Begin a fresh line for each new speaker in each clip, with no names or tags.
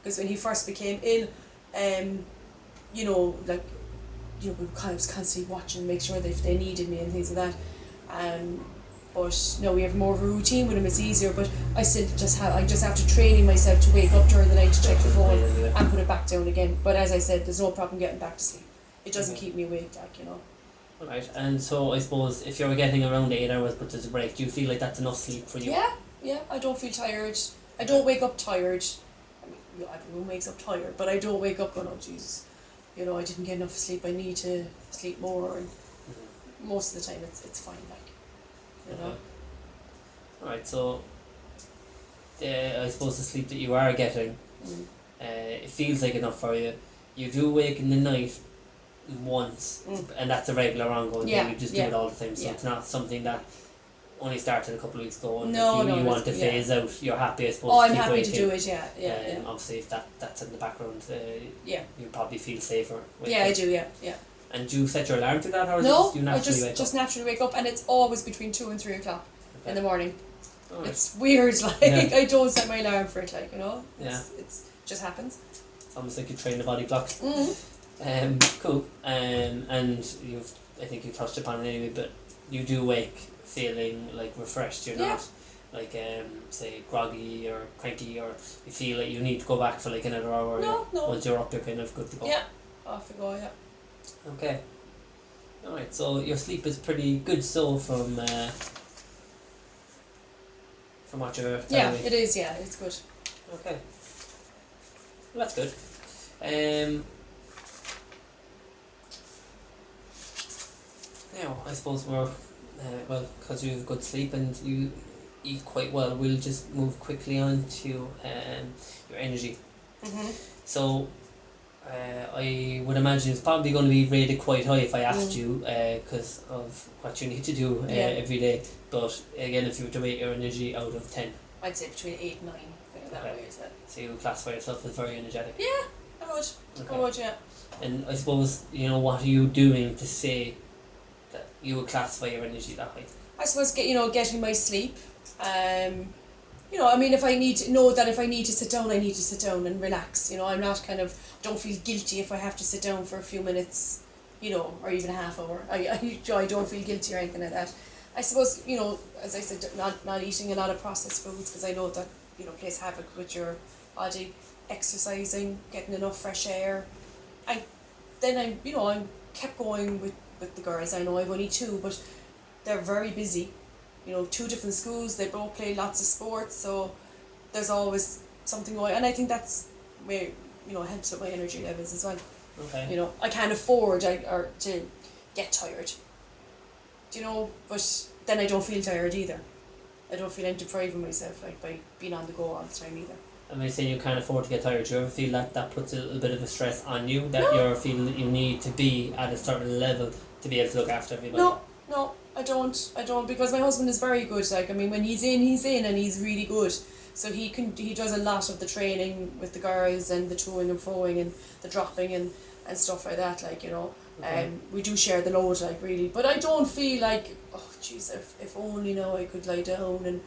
because when he first became ill, you know, like, you know, we kind of was constantly watching, make sure that if they needed me and things like that. But no, we have more of a routine with him. It's easier, but I still just have to training myself to wake up during the night to check the phone and put it back down again. But as I said, there's no problem getting back to sleep. It doesn't keep me awake, like, you know.
Right, and so I suppose if you're getting around 8 hours but there's a break, do you feel like that's enough sleep for you?
Yeah, I don't feel tired. I don't wake up tired. I mean, everyone wakes up tired, but I don't wake up going, oh Jesus, you know, I didn't get enough sleep, I need to sleep more, and most of the time it's fine, like, you know.
Alright, so I suppose the sleep that you are getting, it feels like enough for you. You do wake in the night once, and that's a regular ongoing thing. You just do it all the time, so it's not something that only started a couple of weeks ago and you want to phase out. You're happy, I suppose.
Oh, I'm happy to do it, yeah.
Obviously, if that's in the background, you probably feel safer.
I do, yeah.
And do you set your alarm to that, or
no,
do you naturally wake up?
just naturally wake up, and it's always between 2 and 3 o'clock in the morning. Right. It's weird, like, I don't set my alarm for it, like, you know. It's just happens.
It's almost like you train the body clock. Cool. And I think you touched upon it anyway, but you do wake feeling like refreshed. You're not like say groggy or cranky, or you feel like you need to go back for like another hour.
No.
Once you're up, you're kind of good to go.
Yeah, off we go. Yeah.
Okay. All right. So your sleep is pretty good. So from what you're telling me.
It is. Yeah, it's good.
Okay. Well, that's good. Now, I suppose we're, because you have good sleep and you eat quite well, we'll just move quickly on to your energy. So, I would imagine it's probably going to be rated quite high if I asked you, because of what you need to do every day. But again, if you were to rate your energy out of 10,
I'd say between 8 and 9. That way, is it?
So you classify yourself as very energetic.
Yeah, I would. Okay. I would, yeah.
And I suppose, what are you doing to say that you would classify your energy that high?
I suppose getting my sleep. I mean, if I need to sit down, I need to sit down and relax. I'm not don't feel guilty if I have to sit down for a few minutes, or even a half hour. I don't feel guilty or anything like that. I suppose, as I said, not eating a lot of processed foods, because I know that, plays havoc with your body. Exercising, getting enough fresh air. I'm kept going with the girls. I know I've only 2, but they're very busy. 2 different schools, they both play lots of sports, so there's always something going, and I think that's where, helps with my energy levels as well.
Okay.
I can't afford to get tired. But then I don't feel tired either. I don't feel I'm depriving myself by being on the go all the time either.
And when you say you can't afford to get tired, do you ever feel that puts a little bit of a stress on you, that you're feeling that you need to be at a certain level to be able to look after everybody?
No, I don't, because my husband is very good. Like, I mean, when he's in, and he's really good. So he does a lot of the training with the girls, and the toing and froing and the dropping and stuff like that, like, Okay. We do share the load, like, really, but I don't feel like, oh jeez, if only now I could lie down, and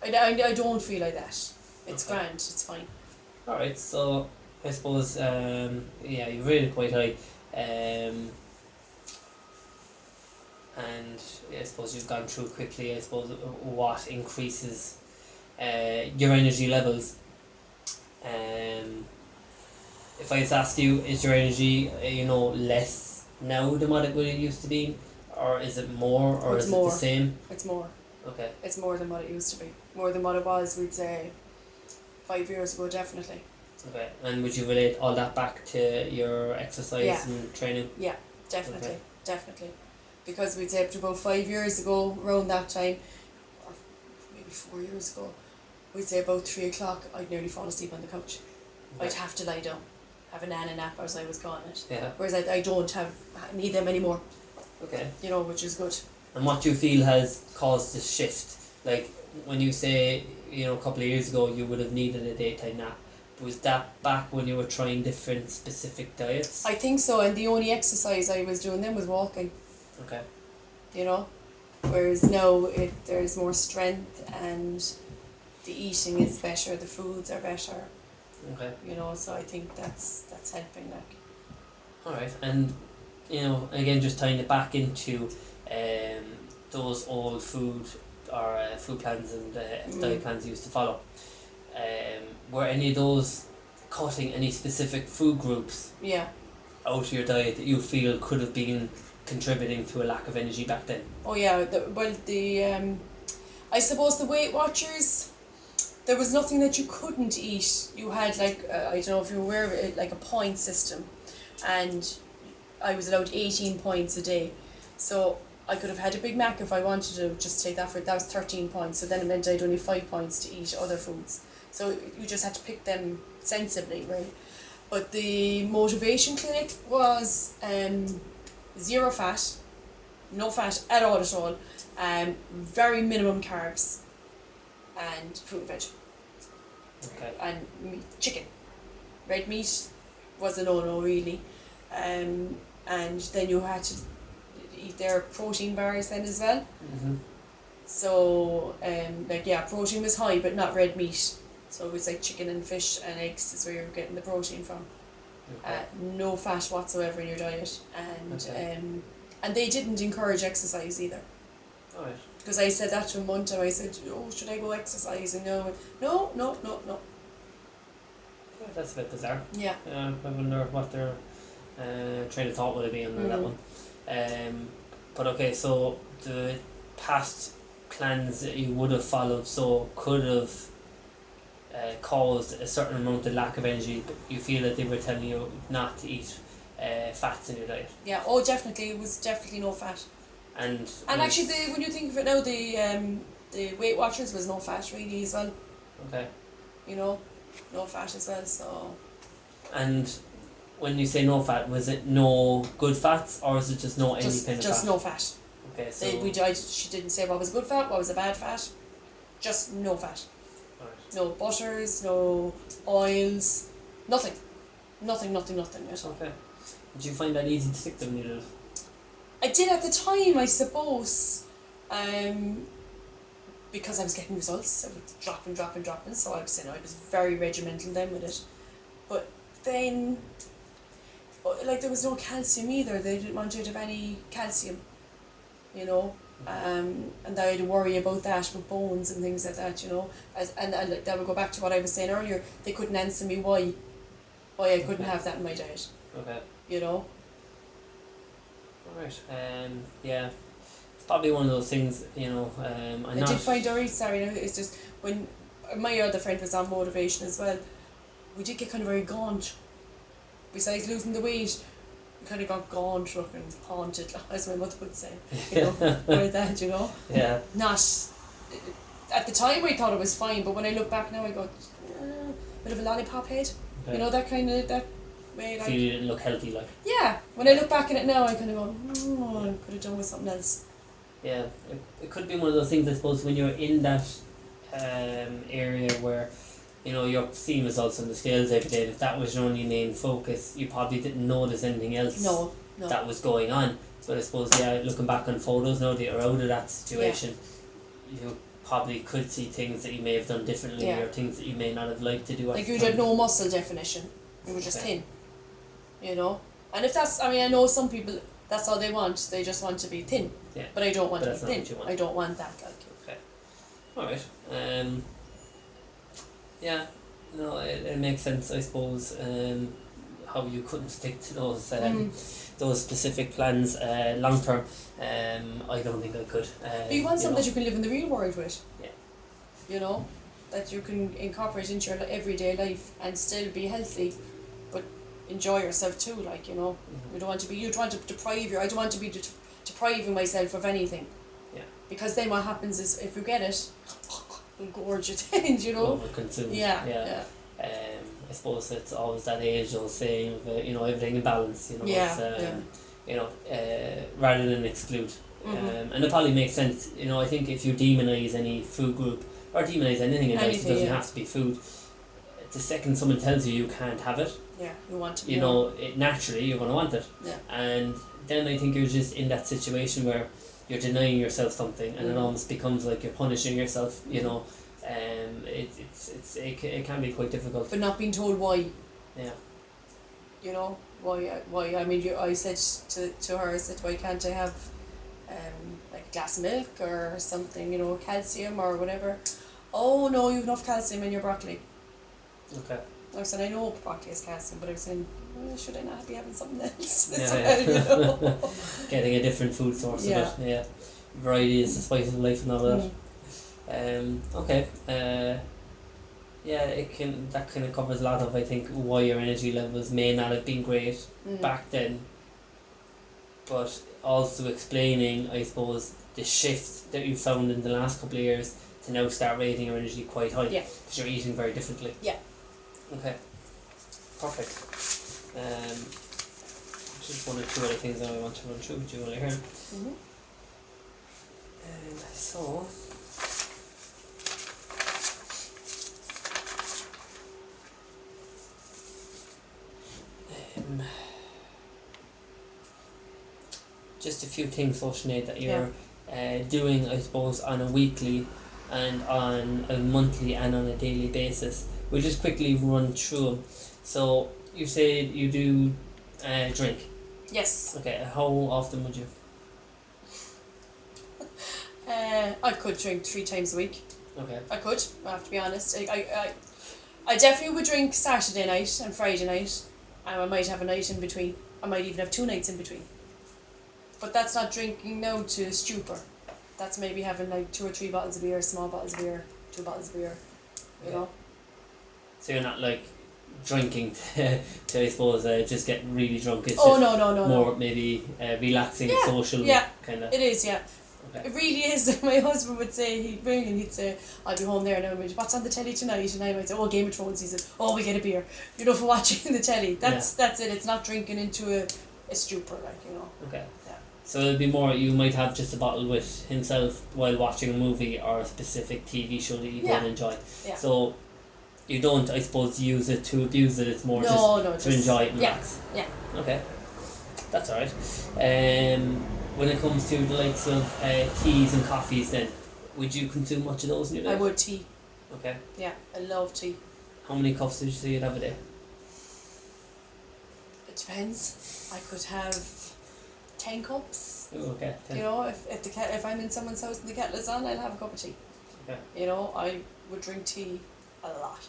I don't feel like that. It's grand, it's fine.
Alright, so I suppose you rated quite high, and I suppose you've gone through quickly, I suppose, what increases your energy levels. If I just asked you, is your energy less now than what it would have used to be, or is it more, or is it the same?
It's more.
Okay.
It's more than what it used to be. More than what it was, we'd say, 5 years ago, definitely.
Okay, and would you relate all that back to your exercise and training?
Yeah, definitely, definitely. Because we'd say up to about 5 years ago, around that time, or maybe 4 years ago, we'd say about 3 o'clock, I'd nearly fall asleep on the couch. Okay. I'd have to lie down, have a nana nap as I was gone it.
Yeah.
Whereas I don't need them anymore.
Okay.
Which is good.
And what do you feel has caused this shift? Like, when you say, a couple of years ago you would have needed a daytime nap, was that back when you were trying different specific diets?
I think so, and the only exercise I was doing then was walking.
Okay.
Whereas now there's more strength, and the eating is better, the foods are better.
Okay.
You know, so I think that's helping. Like,
Alright, and again, just tying it back into those old food or food plans and diet plans you used to follow. Were any of those cutting any specific food groups
yeah.
out of your diet that you feel could have been contributing to a lack of energy back then?
Oh yeah. I suppose the Weight Watchers. There was nothing that you couldn't eat. You had like I don't know if you were aware of it, like a point system, and I was allowed 18 points a day. So I could have had a Big Mac if I wanted to just take that that was 13 points. So then it meant I had only 5 points to eat other foods. So you just had to pick them sensibly, right? But the motivation clinic was 0 fat, no fat at all, very minimum carbs, and fruit and veg.
Okay.
And meat, chicken. Red meat was a no really. And then you had to eat their protein bars then as well.
Mm-hmm.
So protein was high but not red meat. So it was like chicken and fish and eggs is where you're getting the protein from.
Okay.
No fat whatsoever in your diet, and
Okay.
and they didn't encourage exercise either.
Alright.
Because I said that to him one time. I said, "Oh, should I go exercise?" And no.
Yeah, that's a bit bizarre.
Yeah.
I wonder what their train of thought would have been on that one. But okay, so the past plans that you would have followed could have caused a certain amount of lack of energy, but you feel that they were telling you not to eat fats in your diet.
Yeah. Oh, definitely. It was definitely no fat.
And
actually, when you think of it now, the Weight Watchers was no fat really as well.
Okay.
You know, no fat as well. So.
And when you say no fat, was it no good fats or is it just no any kind of
Just
fat?
no fat.
Okay, so
She didn't say what was good fat, what was a bad fat. Just no fat.
alright.
No butters, no oils, nothing at all.
Okay. Did you find that easy to stick to when you did it?
I did at the time, I suppose, because I was getting results. I was dropping, so I was very regimental then with it. But then, like, there was no calcium either. They didn't want you to have any calcium, you know. And I had to worry about that with bones and things like that, you know. And like, that would go back to what I was saying earlier. They couldn't answer me why I couldn't have that in my diet,
Okay.
you know.
Alright. Yeah. It's probably one of those things,
I did find out, it's just when my other friend was on motivation as well, we did get kind of very gaunt. Besides losing the weight, we kind of got gaunt, looking haunted, as my mother would say, like that, you know.
Yeah.
Not, at the time I thought it was fine, but when I look back now I go, bit of a lollipop head,
Okay.
you know, that kind of, that way,
So
like.
you didn't look healthy, like.
Yeah, when I look back at it now I kind of go, I could have done with something else.
Yeah, it could be one of those things, I suppose, when you're in that area where you're seeing results on the scales every day. If that was your only main focus, you probably didn't notice anything else
No.
that was going on. So I suppose, looking back on photos now that you're out of that situation, you probably could see things that you may have done differently or things that you may not have liked to do.
Like, you had no muscle definition. You were just thin. You know? And if that's, I know some people, that's all they want. They just want to be thin.
Yeah.
But I don't want
But
to
that's
be
not
thin.
what you want.
I don't want that. Like.
Okay. Alright. Yeah. No, it makes sense, I suppose, how you couldn't stick to those specific plans long term. I don't think I could.
But you want something that you can live in the real world with.
Yeah.
You know? That you can incorporate into your everyday life and still be healthy, but enjoy yourself too, like, you know.
Mm-hmm.
You don't want to deprive I don't want to be depriving myself of anything.
Yeah.
Because then what happens is, if you get it, we'll gorge it in, you know.
Overconsumed.
Yeah.
I suppose it's always that age-old saying of everything in balance. Rather than exclude.
Mm-hmm.
And it probably makes sense. I think if you demonise any food group or demonise anything in life, it doesn't have to be food. The second someone tells you can't have it,
you want to.
Naturally you're going to want it.
Yeah.
And then I think you're just in that situation where you're denying yourself something, and it almost becomes like you're punishing yourself. it can be quite difficult.
But not being told why.
Yeah.
You know, why, I mean, I said to her, I said, why can't I have like a glass of milk or something, you know, calcium or whatever. Oh no, you've enough calcium in your broccoli.
Okay.
I said, I know broccoli has calcium, but I was saying, well, should I not be having something else as
Yeah,
well, you know?
Getting a different food source
Yeah.
of it. Yeah. Variety is the spice of life and all that. Okay. Yeah, that kind of covers a lot of, I think, why your energy levels may not have been great back then, but also explaining, I suppose, the shift that you found in the last couple of years to now start rating your energy quite high.
Yeah.
Because you're eating very differently.
Yeah.
Okay. Perfect. Just one or two other things that I want to run through with you while you're here. And so. Just a few things, so Sinead, that you're doing, I suppose, on a weekly and on a monthly and on a daily basis. We'll just quickly run through them. So, you said you do drink.
Yes.
Okay, how often would you?
I could drink 3 times a week.
Okay.
I could, I have to be honest. I definitely would drink Saturday night and Friday night. And I might have a night in between. I might even have 2 nights in between. But that's not drinking now to stupor. That's maybe having like 2 or 3 bottles of beer, small bottles of beer, 2 bottles of beer, you know.
So you're not like drinking to I suppose, just get really drunk. It's
Oh,
just
no.
more maybe relaxing,
Yeah,
social
yeah.
kind of.
It is, yeah.
Okay.
It really is. My husband would say, he'd ring and he'd say, I'll be home there now. What's on the telly tonight? And I might say, oh, Game of Thrones. He said, oh, we get a beer. You know, for watching the telly. That's it. It's not drinking into a stupor, like, you know.
Okay.
Yeah.
So it'd be more, you might have just a bottle with himself while watching a movie or a specific TV show that you go and enjoy.
Yeah.
So you don't, I suppose, use it to abuse it. It's more
No,
to enjoy it and
yeah.
relax.
Yeah.
Okay. That's alright. When it comes to the likes of teas and coffees then, would you consume much of those in your life?
I would tea.
Okay.
Yeah, I love tea.
How many cups did you say you'd have a day?
It depends. I could have 10 cups.
Oh, okay. 10.
You know, if I'm in someone's house and the kettle is on, I'll have a cup of tea.
Okay.
You know, I would drink tea a lot.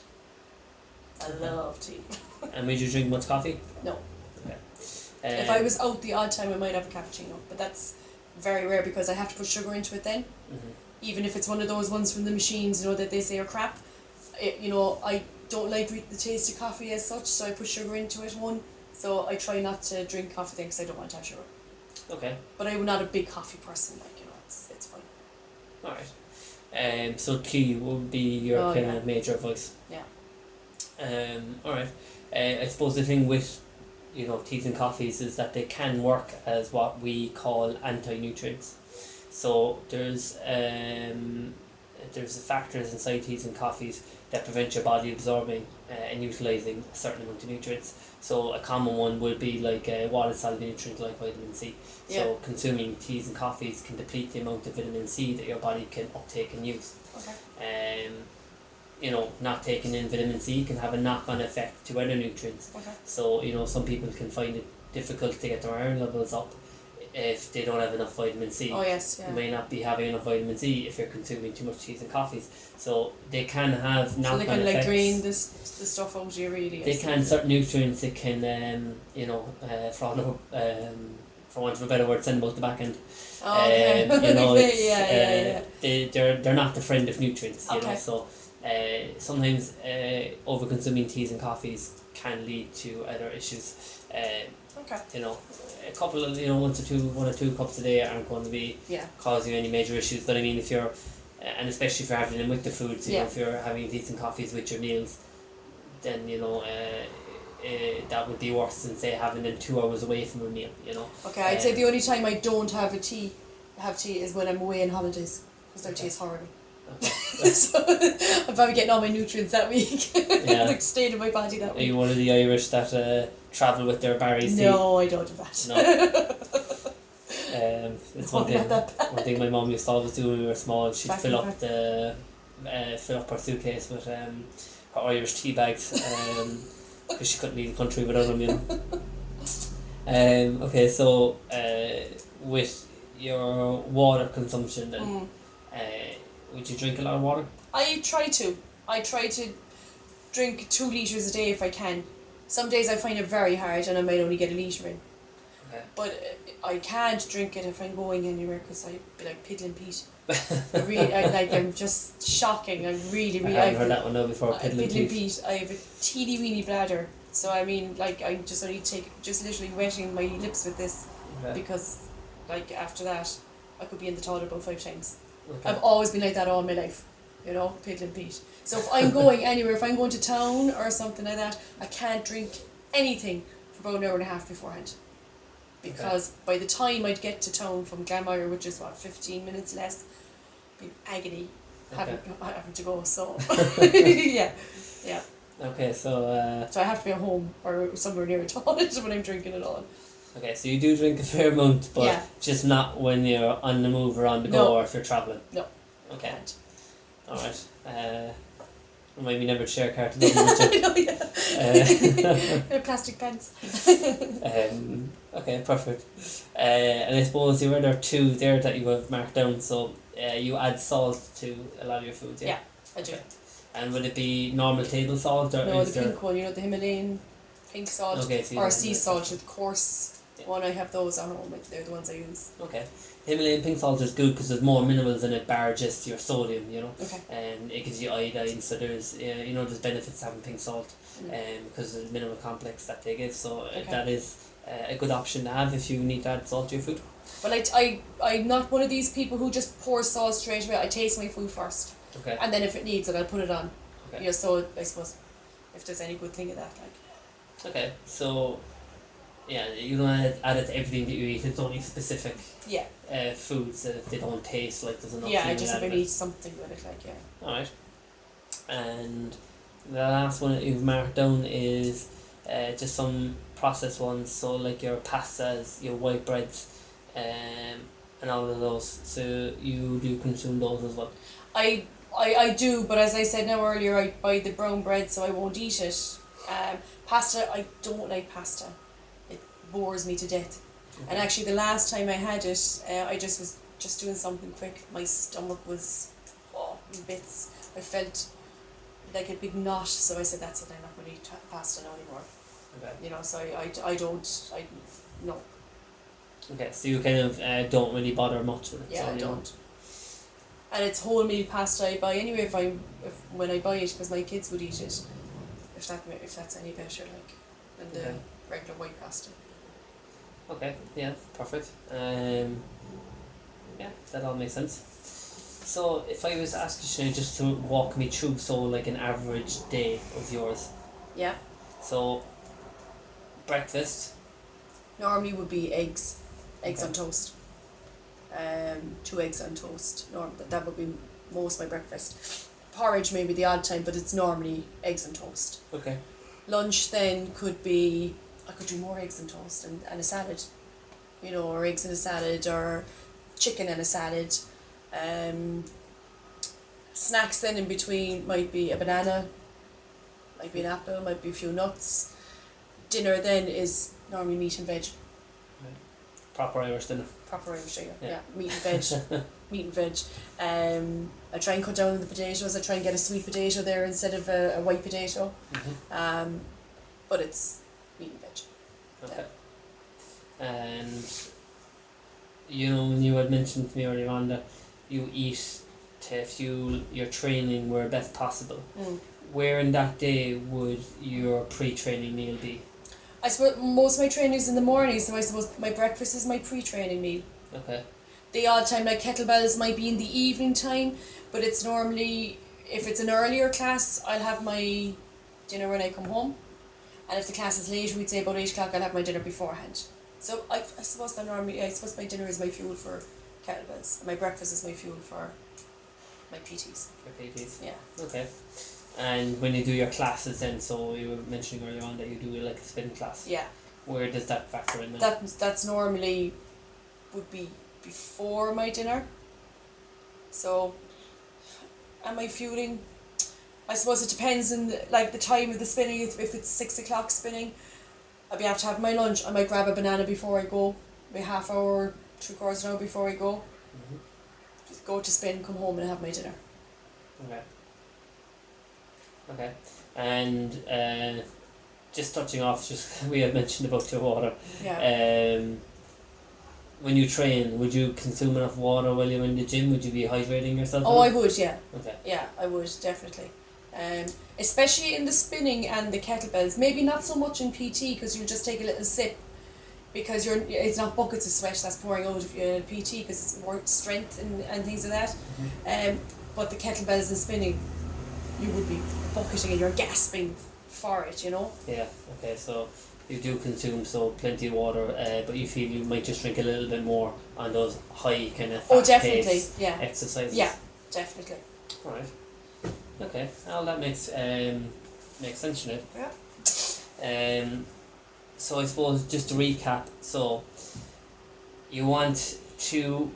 I love tea.
And would you drink much coffee?
No.
Okay.
If I was out the odd time, I might have a cappuccino, but that's very rare because I have to put sugar into it then.
Mm-hmm.
Even if it's one of those ones from the machines, you know, that they say are crap. You know, I don't like the taste of coffee as such, so I put sugar into it, so I try not to drink coffee then because I don't want to have sugar.
Okay.
But I'm not a big coffee person, like, you know, it's fine.
Alright. So tea would be your kind of major advice.
Yeah.
Alright. I suppose the thing with, you know, teas and coffees is that they can work as what we call anti-nutrients. So there's factors inside teas and coffees that prevent your body absorbing and utilising a certain amount of nutrients. So a common one would be like a water-soluble nutrient like vitamin C. So consuming teas and coffees can deplete the amount of vitamin C that your body can uptake and use.
Okay.
You know, not taking in vitamin C can have a knock-on effect to other nutrients.
Okay.
So, you know, some people can find it difficult to get their iron levels up if they don't have enough vitamin C.
Oh yes, yeah.
You may not be having enough vitamin C if you're consuming too much teas and coffees. So they can have knock-on effects.
So they can like drain the stuff out of you really.
They can, certain nutrients, it can, you know, for want of a better word, send them out the back end.
Oh, okay.
You know,
yeah.
they're not the friend of nutrients, you
Okay.
know, so sometimes over consuming teas and coffees can lead to other issues.
Okay.
You know, a couple of, you know, one or two cups a day aren't going to be causing any major issues, but I mean if you're and especially if you're having them with the foods, you know, if you're having teas and coffees with your meals, then you know that would be worse than say having them 2 hours away from a meal, you know.
Okay, I'd say the only time I don't have tea is when I'm away on holidays because their tea is horrible.
Okay.
So I'm probably getting all my nutrients that week. Like staying in my body that
Are
week.
you one of the Irish that travel with their Barry's tea?
No, I don't do that.
No. It's one thing my mum used to always do when we were small. She'd
Back
fill
in
up the fill up her suitcase with her Irish tea bags, because she couldn't leave the country without them, you know. Okay, so with your water consumption then, would you drink a lot of water?
I try to drink 2 litres a day if I can. Some days I find it very hard and I might only get a litre in.
Okay.
But I can't drink it if I'm going anywhere because I'd be like Piddling Pete. I'm just shocking. I really.
I haven't heard that one though before. Piddling Pete.
I have a teeny weeny bladder, so I mean, like, I just only just literally wetting my lips with this, because, like, after that, I could be in the toilet about 5 times.
Okay.
I've always been like that all my life, you know, Piddling Pete. So if I'm going anywhere, if I'm going to town or something like that, I can't drink anything for about an hour and a half beforehand. Because by the time I'd get to town from Glanmire, which is 15 minutes less, it'd be agony having to go. So yeah.
Okay, so
I have to be at home or somewhere near a toilet when I'm drinking it all.
okay, so you do drink a fair amount, but just not when you're on the move or on the go, or if you're travelling.
No.
Okay.
Can't.
All right. Maybe never share car to Dublin with you.
I know, yeah. Plastic pens.
Okay, perfect. And I suppose there are 2 there that you have marked down. So you add salt to a lot of your foods, yeah?
Yeah, I do.
Okay. And would it be normal table salt, or
no,
is
the
there...
pink one, you know, the Himalayan pink salt,
Okay, so
or sea salt, the coarse
Yeah.
one. I have those at home. They're the ones I use.
Okay. Himalayan pink salt is good because there's more minerals in it, bar just your sodium, you know.
Okay.
And it gives you iodine, so there's there's benefits to having pink salt, because of the mineral complex that they give. So that is a good option to have if you need to add salt to your food.
Well, I'm not one of these people who just pours salt straight away. I taste my food first.
Okay.
And then if it needs it, I'll put it on.
Okay.
Yeah, so I suppose if there's any good thing of that, like.
Okay, so yeah, you don't add it to everything that you eat. It's only specific foods that if they don't taste like there's enough.
Yeah, I just if I need something with it, like
Alright. And the last one that you've marked down is just some processed ones, so like your pastas, your white breads, and all of those. So you do consume those as well?
I do, but as I said now earlier, I buy the brown bread, so I won't eat it. Pasta, I don't like pasta. It bores me to death.
Okay.
And actually, the last time I had it, I just was doing something quick. My stomach was in bits. I felt like a big knot, so I said, that's it, I'm not going to eat pasta now anymore.
Okay.
You know, so no.
Okay, so you kind of don't really bother much with it.
Yeah,
so
I don't. And it's wholemeal pasta I buy anyway. When I buy it, because my kids would eat it, if that's any better, like, than the regular white pasta.
Okay, yeah, perfect. Yeah, that all makes sense. So if I was to ask you, Sinead, just to walk me through, so like an average day of yours.
Yeah.
So breakfast.
Normally would be eggs on toast. 2 eggs on toast. That would be most of my breakfast. Porridge maybe the odd time, but it's normally eggs and toast.
Okay.
Lunch then could be, I could do more eggs and toast and a salad, you know, or eggs and a salad, or chicken and a salad. Snacks then in between might be a banana, might be an apple, might be a few nuts. Dinner then is normally meat and veg.
Proper Irish dinner.
Proper Irish dinner, yeah. Meat and veg. Meat and veg. I try and cut down on the potatoes. I try and get a sweet potato there instead of a white potato.
Mm-hmm.
But it's meat and veg.
Okay. And you know, when you had mentioned to me earlier on that you eat to fuel your training where best possible, where in that day would your pre-training meal be?
I suppose most of my training is in the morning, so I suppose my breakfast is my pre-training meal.
Okay.
The odd time, like kettlebells, might be in the evening time, but it's normally, if it's an earlier class, I'll have my dinner when I come home, and if the class is late, we'd say about 8 o'clock, I'll have my dinner beforehand. So I suppose my dinner is my fuel for kettlebells, and my breakfast is my fuel for my PTs.
For PTs.
Yeah.
Okay. And when you do your classes then, so you were mentioning earlier on that you do like a spin class.
Yeah.
Where does that factor in then?
That's normally would be before my dinner. So Am I fueling? I suppose it depends on the time of the spinning. If it's 6 o'clock spinning, I'll be able to have my lunch. I might grab a banana before I go, maybe half hour, 3/4 an hour before I go.
Mhm.
Just go to spin, come home and have my dinner.
Okay. Okay. And just touching off, just we have mentioned about your water.
Yeah.
When you train, would you consume enough water while you're in the gym? Would you be hydrating yourself?
Oh, I
enough?
would, yeah.
Okay.
Yeah, I would, definitely. Especially in the spinning and the kettlebells. Maybe not so much in PT because you'll just take a little sip because it's not buckets of sweat that's pouring out of you in PT because it's more strength and things like that. But the kettlebells and spinning, you would be bucketing and you're gasping for it, you know?
Yeah, okay, so you do consume plenty of water, but you feel you might just drink a little bit more on those high kind of
Oh,
fast
definitely,
pace
yeah.
exercises.
Yeah, definitely.
Alright. Okay, well that makes sense, Sinead.
Yeah.
So I suppose just to recap, so you want to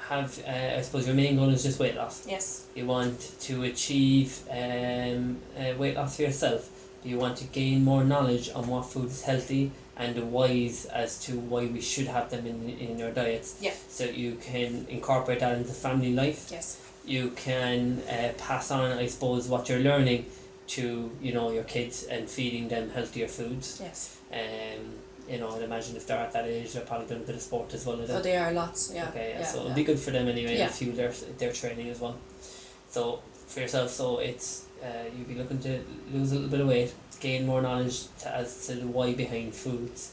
have, I suppose your main goal is just weight loss.
Yes.
You want to achieve weight loss for yourself. You want to gain more knowledge on what food is healthy and the whys as to why we should have them in your diets.
Yeah.
So you can incorporate that into family life.
Yes.
You can pass on, I suppose, what you're learning to your kids and feeding them healthier foods.
Yes.
I'd imagine if they're at that age, they're probably doing a bit of sport as well.
Oh, they are lots, yeah.
Okay,
yeah,
so
yeah.
it'll be good for them anyway
Yeah.
to fuel their training as well. So for yourself, so it's you'd be looking to lose a little bit of weight, gain more knowledge as to the why behind foods,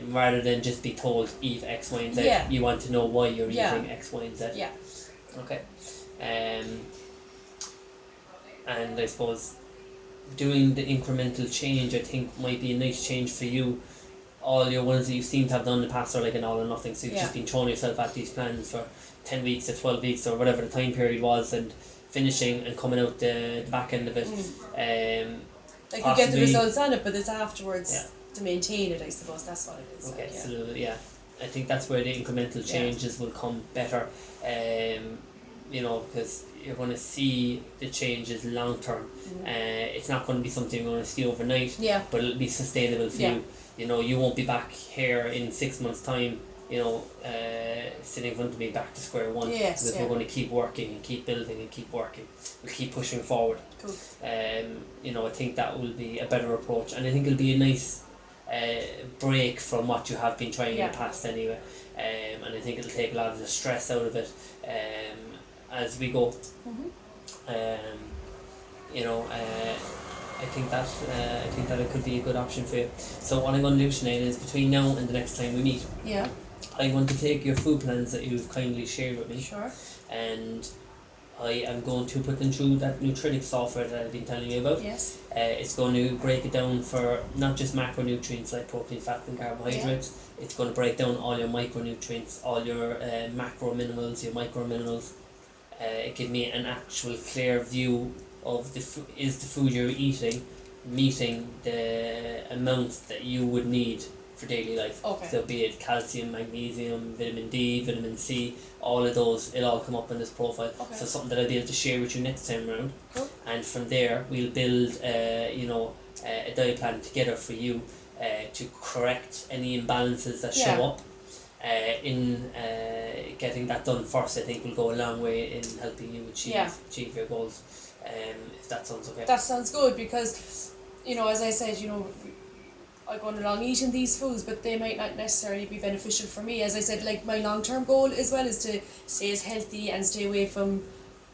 rather than just be told eat X, Y, and Z.
Yeah.
You want to know why you're
Yeah.
eating X, Y, and Z.
Yeah.
Okay. And I suppose doing the incremental change, I think, might be a nice change for you. All your ones that you seem to have done in the past are like an all or nothing. So you've
Yeah.
just been throwing yourself at these plans for 10 weeks or 12 weeks or whatever the time period was, and finishing and coming out the back end of it.
Like you get the
Possibly-
results on it, but it's afterwards
Yeah.
to maintain it, I suppose. That's what it is.
Okay,
like, yeah.
so yeah, I think that's where the incremental changes will come better. Because you're going to see the changes long term. It's not going to be something you're going to see overnight,
Yeah.
but it'll be sustainable for
Yeah.
you. You won't be back here in 6 months' time. Sitting in front of me back to square one.
Yes,
Because
yeah.
we're going to keep working and keep building and keep working. We'll keep pushing forward.
Cool.
I think that will be a better approach, and I think it'll be a nice break from what you have been trying in
Yeah.
the past anyway. And I think it'll take a lot of the stress out of it as we go. I think that it could be a good option for you. So what I'm going to do, Sinead, is between now and the next time we meet,
Yeah.
I'm going to take your food plans that you've kindly shared with me,
Sure.
and I am going to put them through that Nutritic software that I've been telling you about.
Yes.
It's going to break it down for not just macronutrients like protein, fat and carbohydrates. It's going to break down all your micronutrients, all your macro minerals, your micro minerals. Give me an actual clear view of is the food you're eating meeting the amounts that you would need for daily life.
Okay.
So be it calcium, magnesium, vitamin D, vitamin C, all of those, it'll all come up in this profile.
Okay.
So something that I'll be able to share with you next time around.
Cool.
And from there we'll build a diet plan together for you to correct any imbalances that show
Yeah.
up. In getting that done first, I think will go a long way in helping you achieve your goals. If that sounds okay.
That sounds good because, as I said, I'm going along eating these foods, but they might not necessarily be beneficial for me. As I said, like my long-term goal as well is to stay as healthy and stay away from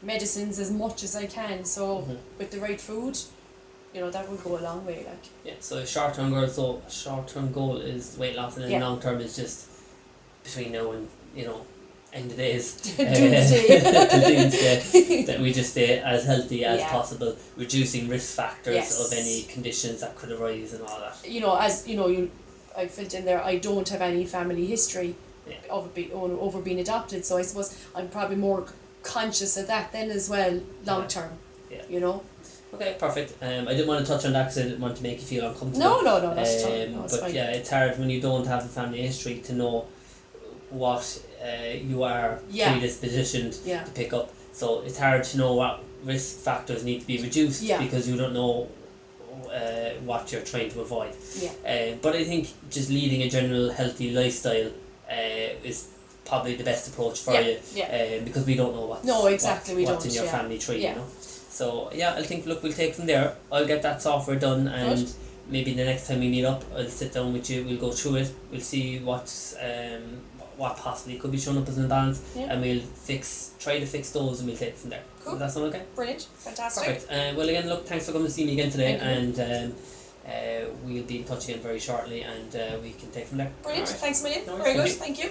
medicines as much as I can. So with the right food, that would go a long way. Like.
Yeah. So a short-term goal is weight loss, and then long-term is just between now and end of days.
Doomsday.
Doomsday. That we just stay as healthy as possible, reducing risk factors of any conditions that could arise and all that.
I filled in there, I don't have any family history of over being adopted, so I suppose I'm probably more conscious of that then as well, long term.
Yeah. Okay, perfect. I didn't want to touch on that because I didn't want to make you feel uncomfortable.
No, that's fine. No, it's
but
fine.
yeah, it's hard when you don't have a family history to know what you are predispositioned to pick up. So it's hard to know what risk factors need to be reduced because you don't know what you're trying to avoid. But I think just leading a general healthy lifestyle is probably the best approach for you. Because we don't know what's in your family tree, you know. So I think we'll take from there. I'll get that software done, and maybe the next time we meet up, I'll sit down with you. We'll go through it. We'll see what possibly could be shown up as an imbalance, and we'll try to fix those, and we'll take it from there.
Cool.
Does that sound okay?
Brilliant. Fantastic.
Perfect. Well, again, look, thanks for coming to see me again today, and we'll be in touch again very shortly, and we can take from there.
Brilliant. Thanks a million.
No worries.
Very good. Thank you.